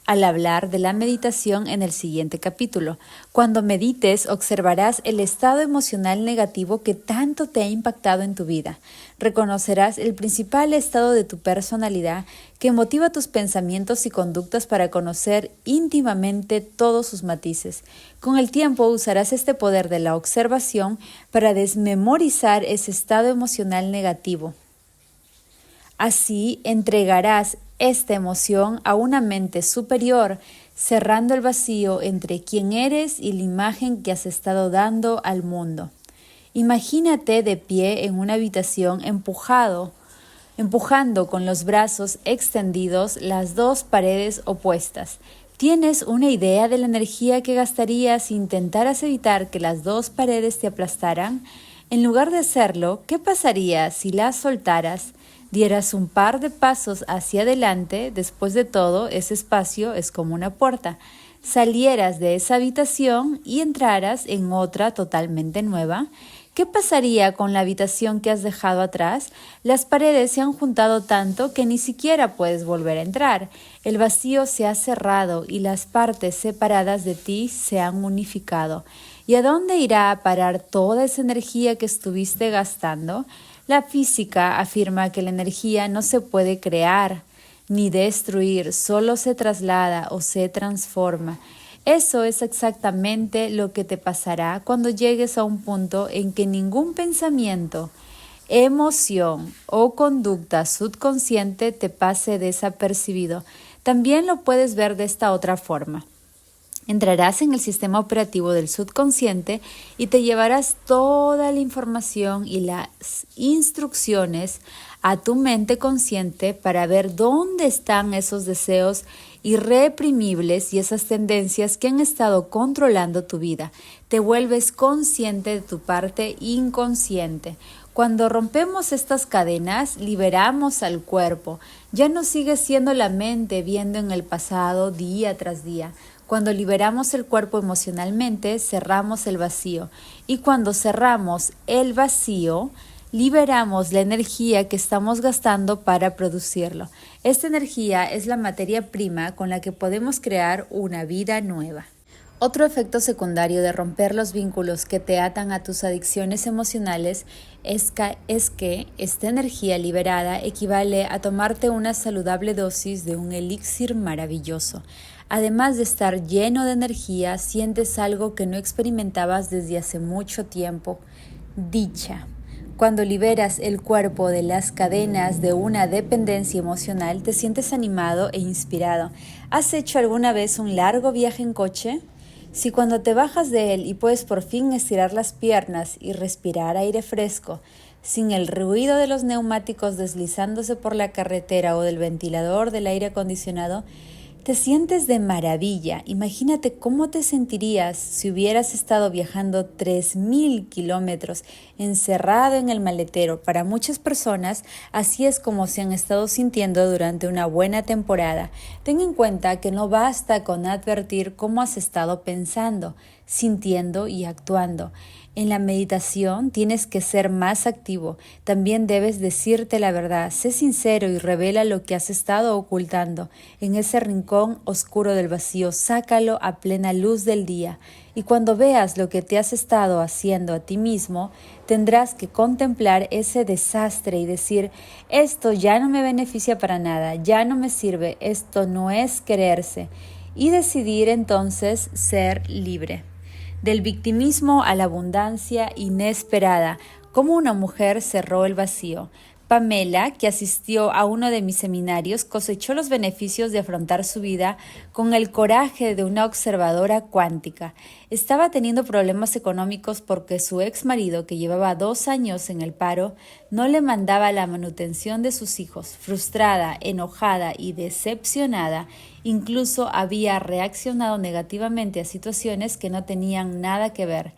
al hablar de la meditación en el siguiente capítulo. Cuando medites, observarás el estado emocional negativo que tanto te ha impactado en tu vida. Reconocerás el principal estado de tu personalidad que motiva tus pensamientos y conductas para conocer íntimamente todos sus matices. Con el tiempo usarás este poder de la observación para desmemorizar ese estado emocional negativo. Así entregarás esta emoción a una mente superior, cerrando el vacío entre quién eres y la imagen que has estado dando al mundo. Imagínate de pie en una habitación empujando con los brazos extendidos las dos paredes opuestas. ¿Tienes una idea de la energía que gastarías si intentaras evitar que las dos paredes te aplastaran? En lugar de hacerlo, ¿qué pasaría si las soltaras? Dieras un par de pasos hacia adelante. Después de todo, ese espacio es como una puerta. Salieras de esa habitación y entraras en otra totalmente nueva. ¿Qué pasaría con la habitación que has dejado atrás? Las paredes se han juntado tanto que ni siquiera puedes volver a entrar. El vacío se ha cerrado y las partes separadas de ti se han unificado. ¿Y a dónde irá a parar toda esa energía que estuviste gastando? La física afirma que la energía no se puede crear ni destruir, solo se traslada o se transforma. Eso es exactamente lo que te pasará cuando llegues a un punto en que ningún pensamiento, emoción o conducta subconsciente te pase desapercibido. También lo puedes ver de esta otra forma. Entrarás en el sistema operativo del subconsciente y te llevarás toda la información y las instrucciones a tu mente consciente para ver dónde están esos deseos irreprimibles y esas tendencias que han estado controlando tu vida. Te vuelves consciente de tu parte inconsciente. Cuando rompemos estas cadenas, liberamos al cuerpo. Ya no sigue siendo la mente viendo en el pasado día tras día. Cuando liberamos el cuerpo emocionalmente, cerramos el vacío. Y cuando cerramos el vacío, liberamos la energía que estamos gastando para producirlo. Esta energía es la materia prima con la que podemos crear una vida nueva. Otro efecto secundario de romper los vínculos que te atan a tus adicciones emocionales es que esta energía liberada equivale a tomarte una saludable dosis de un elixir maravilloso. Además de estar lleno de energía, sientes algo que no experimentabas desde hace mucho tiempo: dicha. Cuando liberas el cuerpo de las cadenas de una dependencia emocional, te sientes animado e inspirado. ¿Has hecho alguna vez un largo viaje en coche? Si cuando te bajas de él y puedes por fin estirar las piernas y respirar aire fresco, sin el ruido de los neumáticos deslizándose por la carretera o del ventilador del aire acondicionado, te sientes de maravilla. Imagínate cómo te sentirías si hubieras estado viajando 3.000 kilómetros encerrado en el maletero. Para muchas personas, así es como se han estado sintiendo durante una buena temporada. Ten en cuenta que no basta con advertir cómo has estado pensando, sintiendo y actuando. En la meditación tienes que ser más activo. También debes decirte la verdad. Sé sincero y revela lo que has estado ocultando. En ese rincón oscuro del vacío, sácalo a plena luz del día. Y cuando veas lo que te has estado haciendo a ti mismo, tendrás que contemplar ese desastre y decir: esto ya no me beneficia para nada, ya no me sirve, esto no es quererse. Y decidir entonces ser libre. Del victimismo a la abundancia inesperada, cómo una mujer cerró el vacío. Pamela, que asistió a uno de mis seminarios, cosechó los beneficios de afrontar su vida con el coraje de una observadora cuántica. Estaba teniendo problemas económicos porque su ex marido, que llevaba 2 años en el paro, no le mandaba la manutención de sus hijos. Frustrada, enojada y decepcionada, incluso había reaccionado negativamente a situaciones que no tenían nada que ver.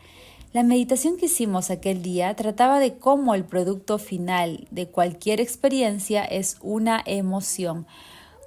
La meditación que hicimos aquel día trataba de cómo el producto final de cualquier experiencia es una emoción.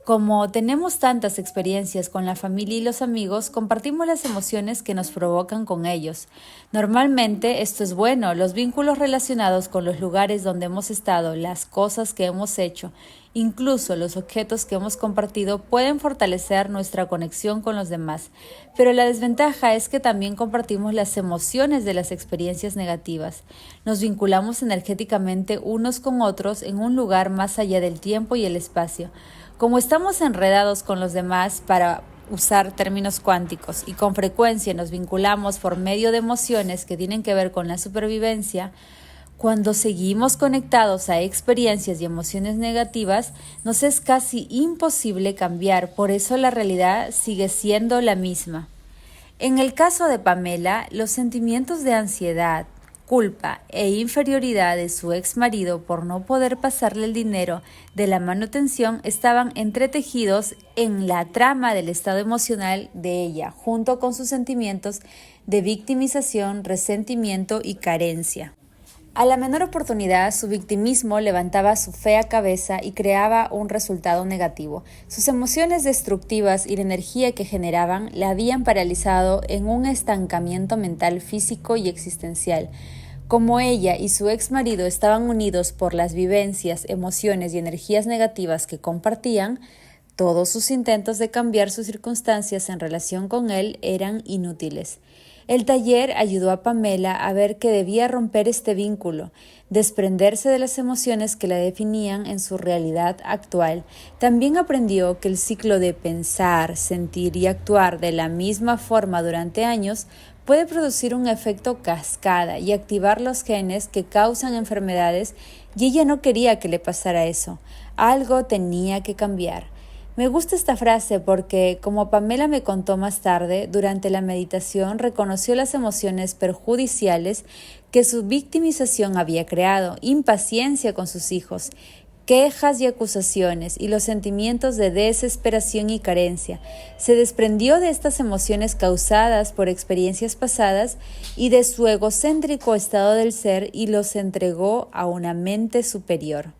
Como tenemos tantas experiencias con la familia y los amigos, compartimos las emociones que nos provocan con ellos. Normalmente esto es bueno, los vínculos relacionados con los lugares donde hemos estado, las cosas que hemos hecho, incluso los objetos que hemos compartido pueden fortalecer nuestra conexión con los demás. Pero la desventaja es que también compartimos las emociones de las experiencias negativas. Nos vinculamos energéticamente unos con otros en un lugar más allá del tiempo y el espacio. Como estamos enredados con los demás, para usar términos cuánticos, y con frecuencia nos vinculamos por medio de emociones que tienen que ver con la supervivencia, cuando seguimos conectados a experiencias y emociones negativas, nos es casi imposible cambiar, por eso la realidad sigue siendo la misma. En el caso de Pamela, los sentimientos de ansiedad, culpa e inferioridad de su ex marido por no poder pasarle el dinero de la manutención estaban entretejidos en la trama del estado emocional de ella, junto con sus sentimientos de victimización, resentimiento y carencia. A la menor oportunidad, su victimismo levantaba su fea cabeza y creaba un resultado negativo. Sus emociones destructivas y la energía que generaban la habían paralizado en un estancamiento mental, físico y existencial. Como ella y su ex marido estaban unidos por las vivencias, emociones y energías negativas que compartían, todos sus intentos de cambiar sus circunstancias en relación con él eran inútiles. El taller ayudó a Pamela a ver que debía romper este vínculo, desprenderse de las emociones que la definían en su realidad actual. También aprendió que el ciclo de pensar, sentir y actuar de la misma forma durante años puede producir un efecto cascada y activar los genes que causan enfermedades, y ella no quería que le pasara eso. Algo tenía que cambiar. Me gusta esta frase porque, como Pamela me contó más tarde, durante la meditación reconoció las emociones perjudiciales que su victimización había creado: impaciencia con sus hijos, quejas y acusaciones, y los sentimientos de desesperación y carencia. Se desprendió de estas emociones causadas por experiencias pasadas y de su egocéntrico estado del ser y los entregó a una mente superior.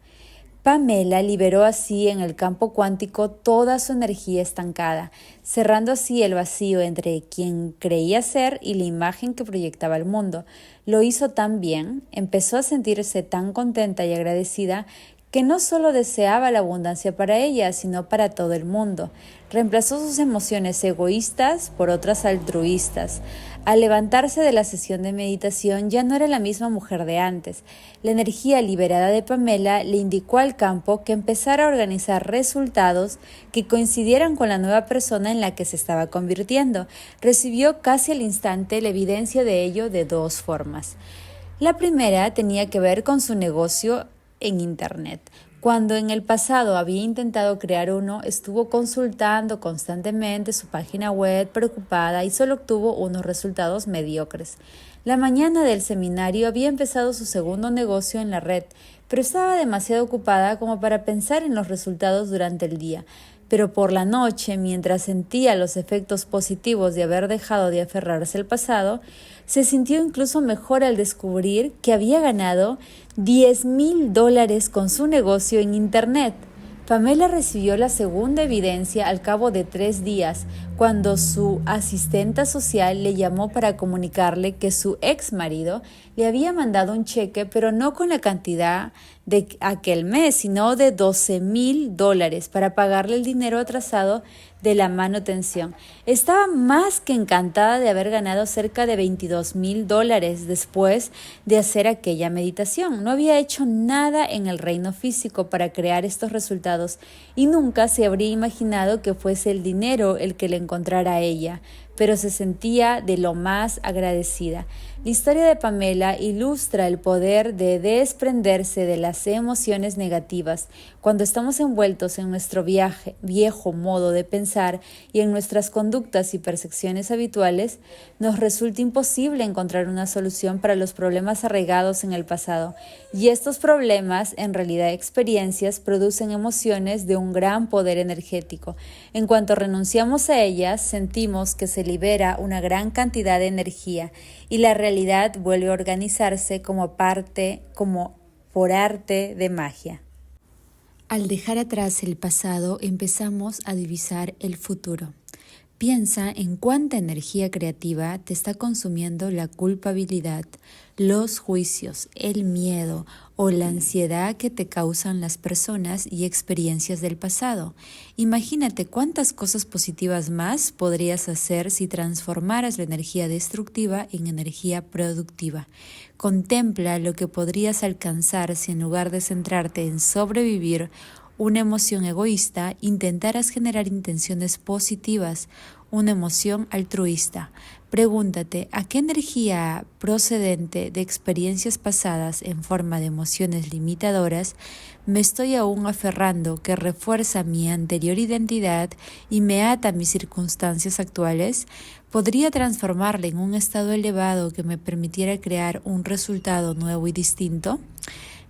Pamela liberó así en el campo cuántico toda su energía estancada, cerrando así el vacío entre quien creía ser y la imagen que proyectaba al mundo. Lo hizo tan bien, empezó a sentirse tan contenta y agradecida que no solo deseaba la abundancia para ella, sino para todo el mundo. Reemplazó sus emociones egoístas por otras altruistas. Al levantarse de la sesión de meditación ya no era la misma mujer de antes. La energía liberada de Pamela le indicó al campo que empezara a organizar resultados que coincidieran con la nueva persona en la que se estaba convirtiendo. Recibió casi al instante la evidencia de ello de dos formas. La primera tenía que ver con su negocio en Internet. Cuando en el pasado había intentado crear uno, estuvo consultando constantemente su página web preocupada y solo obtuvo unos resultados mediocres. La mañana del seminario había empezado su segundo negocio en la red, pero estaba demasiado ocupada como para pensar en los resultados durante el día. Pero por la noche, mientras sentía los efectos positivos de haber dejado de aferrarse al pasado, se sintió incluso mejor al descubrir que había ganado $10,000 con su negocio en Internet. Pamela recibió la segunda evidencia al cabo de 3 días, cuando su asistenta social le llamó para comunicarle que su ex marido le había mandado un cheque, pero no con la cantidad de aquel mes, sino de $12,000 para pagarle el dinero atrasado de la manutención. Estaba más que encantada de haber ganado cerca de $22,000 después de hacer aquella meditación. No había hecho nada en el reino físico para crear estos resultados y nunca se habría imaginado que fuese el dinero el que le encontrara a ella, pero se sentía de lo más agradecida. La historia de Pamela ilustra el poder de desprenderse de las emociones negativas. Cuando estamos envueltos en nuestro viejo modo de pensar y en nuestras conductas y percepciones habituales, nos resulta imposible encontrar una solución para los problemas arraigados en el pasado. Y estos problemas, en realidad experiencias, producen emociones de un gran poder energético. En cuanto renunciamos a ellas, sentimos que se libera una gran cantidad de energía y la realidad vuelve a organizarse como por arte de magia. Al dejar atrás el pasado, empezamos a divisar el futuro. Piensa en cuánta energía creativa te está consumiendo la culpabilidad, los juicios, el miedo o la ansiedad que te causan las personas y experiencias del pasado. Imagínate cuántas cosas positivas más podrías hacer si transformaras la energía destructiva en energía productiva. Contempla lo que podrías alcanzar si en lugar de centrarte en sobrevivir una emoción egoísta, intentaras generar intenciones positivas, una emoción altruista. Pregúntate, ¿a qué energía procedente de experiencias pasadas en forma de emociones limitadoras me estoy aún aferrando que refuerza mi anterior identidad y me ata a mis circunstancias actuales? ¿Podría transformarla en un estado elevado que me permitiera crear un resultado nuevo y distinto?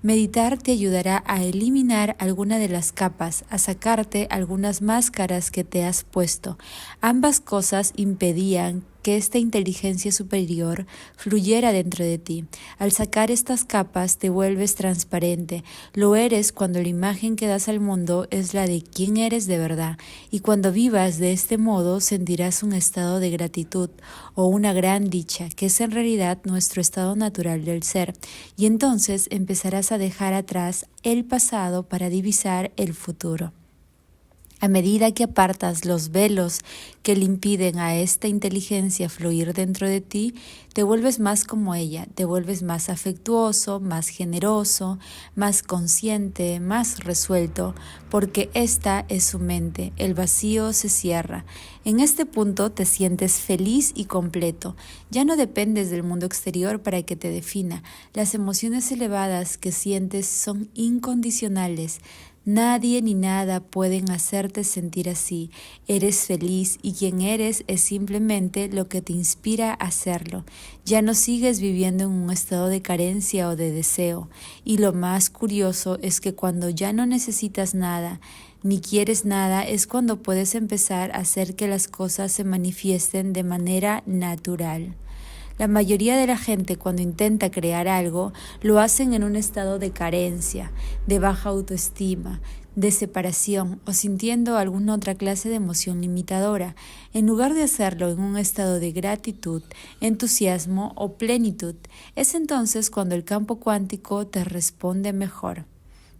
Meditar te ayudará a eliminar alguna de las capas, a sacarte algunas máscaras que te has puesto. Ambas cosas impedían que esta inteligencia superior fluyera dentro de ti. Al sacar estas capas te vuelves transparente. Lo eres cuando la imagen que das al mundo es la de quién eres de verdad. Y cuando vivas de este modo sentirás un estado de gratitud o una gran dicha, que es en realidad nuestro estado natural del ser. Y entonces empezarás a dejar atrás el pasado para divisar el futuro. A medida que apartas los velos que le impiden a esta inteligencia fluir dentro de ti, te vuelves más como ella, te vuelves más afectuoso, más generoso, más consciente, más resuelto, porque esta es su mente, el vacío se cierra. En este punto te sientes feliz y completo, ya no dependes del mundo exterior para que te defina. Las emociones elevadas que sientes son incondicionales. Nadie ni nada pueden hacerte sentir así. Eres feliz y quien eres es simplemente lo que te inspira a hacerlo. Ya no sigues viviendo en un estado de carencia o de deseo. Y lo más curioso es que cuando ya no necesitas nada, ni quieres nada, es cuando puedes empezar a hacer que las cosas se manifiesten de manera natural. La mayoría de la gente cuando intenta crear algo lo hacen en un estado de carencia, de baja autoestima, de separación o sintiendo alguna otra clase de emoción limitadora, en lugar de hacerlo en un estado de gratitud, entusiasmo o plenitud. Es entonces cuando el campo cuántico te responde mejor.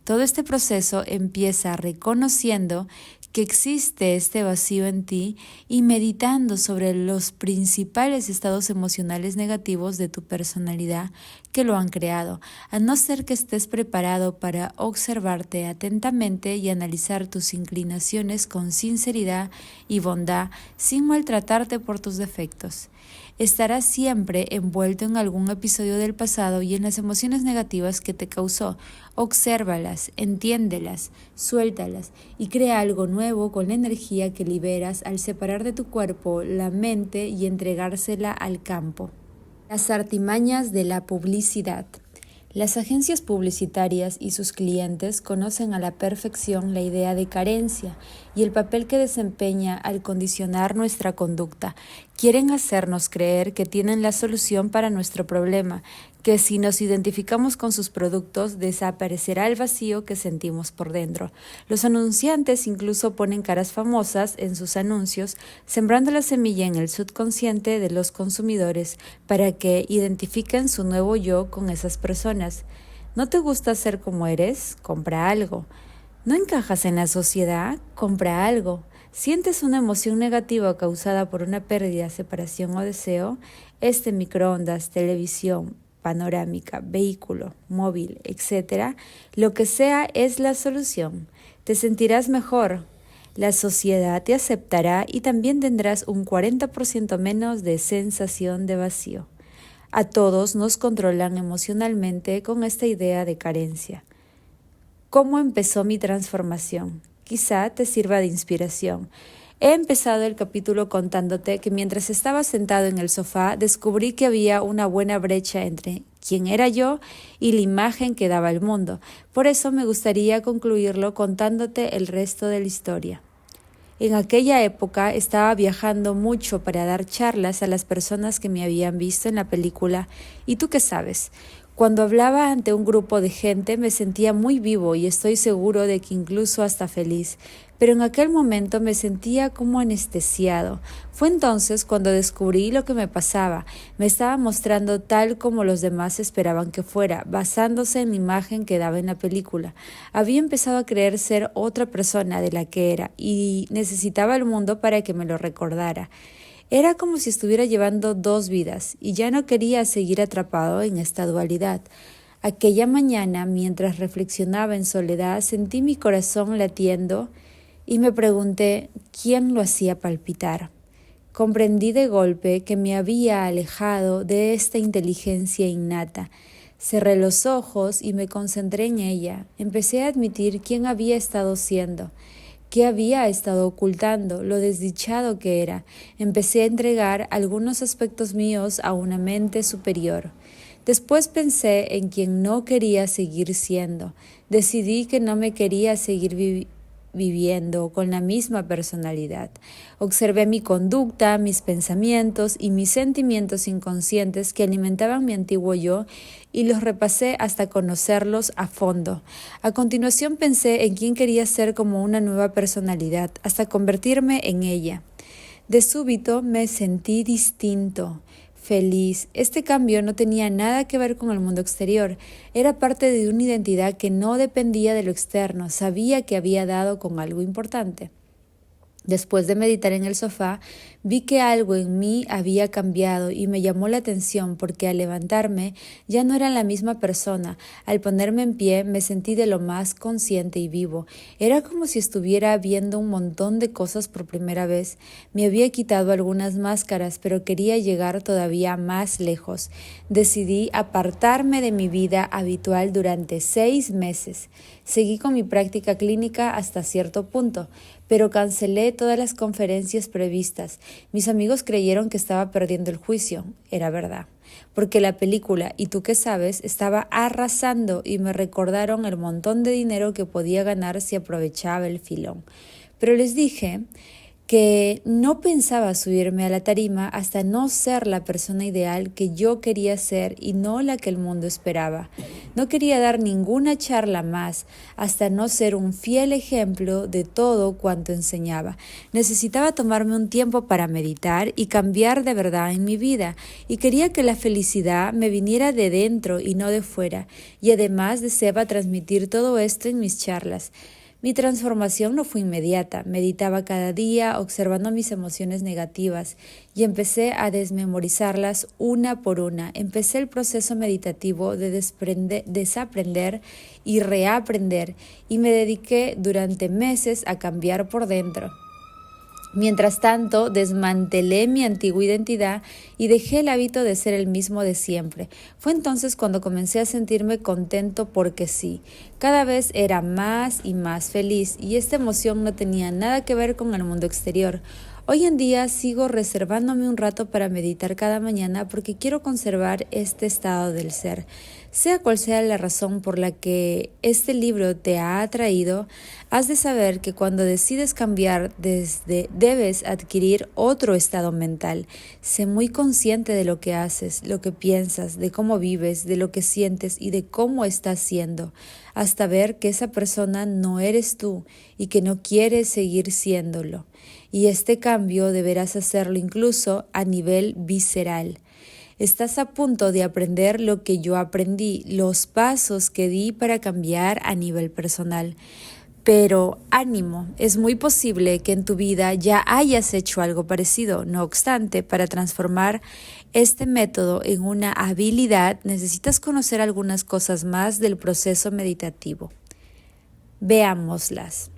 Todo este proceso empieza reconociendo que existe este vacío en ti y meditando sobre los principales estados emocionales negativos de tu personalidad que lo han creado, a no ser que estés preparado para observarte atentamente y analizar tus inclinaciones con sinceridad y bondad sin maltratarte por tus defectos. Estarás siempre envuelto en algún episodio del pasado y en las emociones negativas que te causó. Obsérvalas, entiéndelas, suéltalas y crea algo nuevo con la energía que liberas al separar de tu cuerpo la mente y entregársela al campo. Las artimañas de la publicidad. Las agencias publicitarias y sus clientes conocen a la perfección la idea de carencia y el papel que desempeña al condicionar nuestra conducta. Quieren hacernos creer que tienen la solución para nuestro problema, que si nos identificamos con sus productos desaparecerá el vacío que sentimos por dentro. Los anunciantes incluso ponen caras famosas en sus anuncios, sembrando la semilla en el subconsciente de los consumidores para que identifiquen su nuevo yo con esas personas. ¿No te gusta ser como eres? Compra algo. ¿No encajas en la sociedad? Compra algo. ¿Sientes una emoción negativa causada por una pérdida, separación o deseo? Este microondas, televisión, panorámica, vehículo, móvil, etc., lo que sea es la solución. Te sentirás mejor. La sociedad te aceptará y también tendrás un 40% menos de sensación de vacío. A todos nos controlan emocionalmente con esta idea de carencia. ¿Cómo empezó mi transformación? Quizá te sirva de inspiración. He empezado el capítulo contándote que mientras estaba sentado en el sofá descubrí que había una buena brecha entre quién era yo y la imagen que daba el mundo. Por eso me gustaría concluirlo contándote el resto de la historia. En aquella época estaba viajando mucho para dar charlas a las personas que me habían visto en la película. ¿Y tú qué sabes? Cuando hablaba ante un grupo de gente me sentía muy vivo y estoy seguro de que incluso hasta feliz, pero en aquel momento me sentía como anestesiado. Fue entonces cuando descubrí lo que me pasaba. Me estaba mostrando tal como los demás esperaban que fuera, basándose en la imagen que daba en la película. Había empezado a creer ser otra persona de la que era y necesitaba el mundo para que me lo recordara. Era como si estuviera llevando dos vidas y ya no quería seguir atrapado en esta dualidad. Aquella mañana, mientras reflexionaba en soledad, sentí mi corazón latiendo y me pregunté quién lo hacía palpitar. Comprendí de golpe que me había alejado de esta inteligencia innata. Cerré los ojos y me concentré en ella. Empecé a admitir quién había estado siendo. ¿Qué había estado ocultando? Lo desdichado que era. Empecé a entregar algunos aspectos míos a una mente superior. Después pensé en quien no quería seguir siendo. Decidí que no me quería seguir viviendo con la misma personalidad. Observé mi conducta, mis pensamientos y mis sentimientos inconscientes que alimentaban mi antiguo yo y los repasé hasta conocerlos a fondo. A continuación pensé en quién quería ser como una nueva personalidad hasta convertirme en ella. De súbito me sentí distinto, feliz. Este cambio no tenía nada que ver con el mundo exterior. Era parte de una identidad que no dependía de lo externo. Sabía que había dado con algo importante. Después de meditar en el sofá, vi que algo en mí había cambiado y me llamó la atención porque al levantarme ya no era la misma persona. Al ponerme en pie me sentí de lo más consciente y vivo. Era como si estuviera viendo un montón de cosas por primera vez. Me había quitado algunas máscaras, pero quería llegar todavía más lejos. Decidí apartarme de mi vida habitual durante 6 meses. Seguí con mi práctica clínica hasta cierto punto, pero cancelé todas las conferencias previstas. Mis amigos creyeron que estaba perdiendo el juicio. Era verdad, porque la película ¿Y tú qué sabes? Estaba arrasando y me recordaron el montón de dinero que podía ganar si aprovechaba el filón. Pero les dije que no pensaba subirme a la tarima hasta no ser la persona ideal que yo quería ser y no la que el mundo esperaba. No quería dar ninguna charla más hasta no ser un fiel ejemplo de todo cuanto enseñaba. Necesitaba tomarme un tiempo para meditar y cambiar de verdad en mi vida, y quería que la felicidad me viniera de dentro y no de fuera, y además deseaba transmitir todo esto en mis charlas. Mi transformación no fue inmediata. Meditaba cada día, observando mis emociones negativas, y empecé a desmemorizarlas una por una. Empecé el proceso meditativo de desaprender y reaprender, y me dediqué durante meses a cambiar por dentro. Mientras tanto, desmantelé mi antigua identidad y dejé el hábito de ser el mismo de siempre. Fue entonces cuando comencé a sentirme contento porque sí. Cada vez era más y más feliz, y esta emoción no tenía nada que ver con el mundo exterior. Hoy en día sigo reservándome un rato para meditar cada mañana porque quiero conservar este estado del ser. Sea cual sea la razón por la que este libro te ha atraído, has de saber que cuando decides cambiar, debes adquirir otro estado mental. Sé muy consciente de lo que haces, lo que piensas, de cómo vives, de lo que sientes y de cómo estás siendo, hasta ver que esa persona no eres tú y que no quieres seguir siéndolo. Y este cambio deberás hacerlo incluso a nivel visceral. Estás a punto de aprender lo que yo aprendí, los pasos que di para cambiar a nivel personal. Pero ánimo, es muy posible que en tu vida ya hayas hecho algo parecido. No obstante, para transformar este método en una habilidad, necesitas conocer algunas cosas más del proceso meditativo. Veámoslas.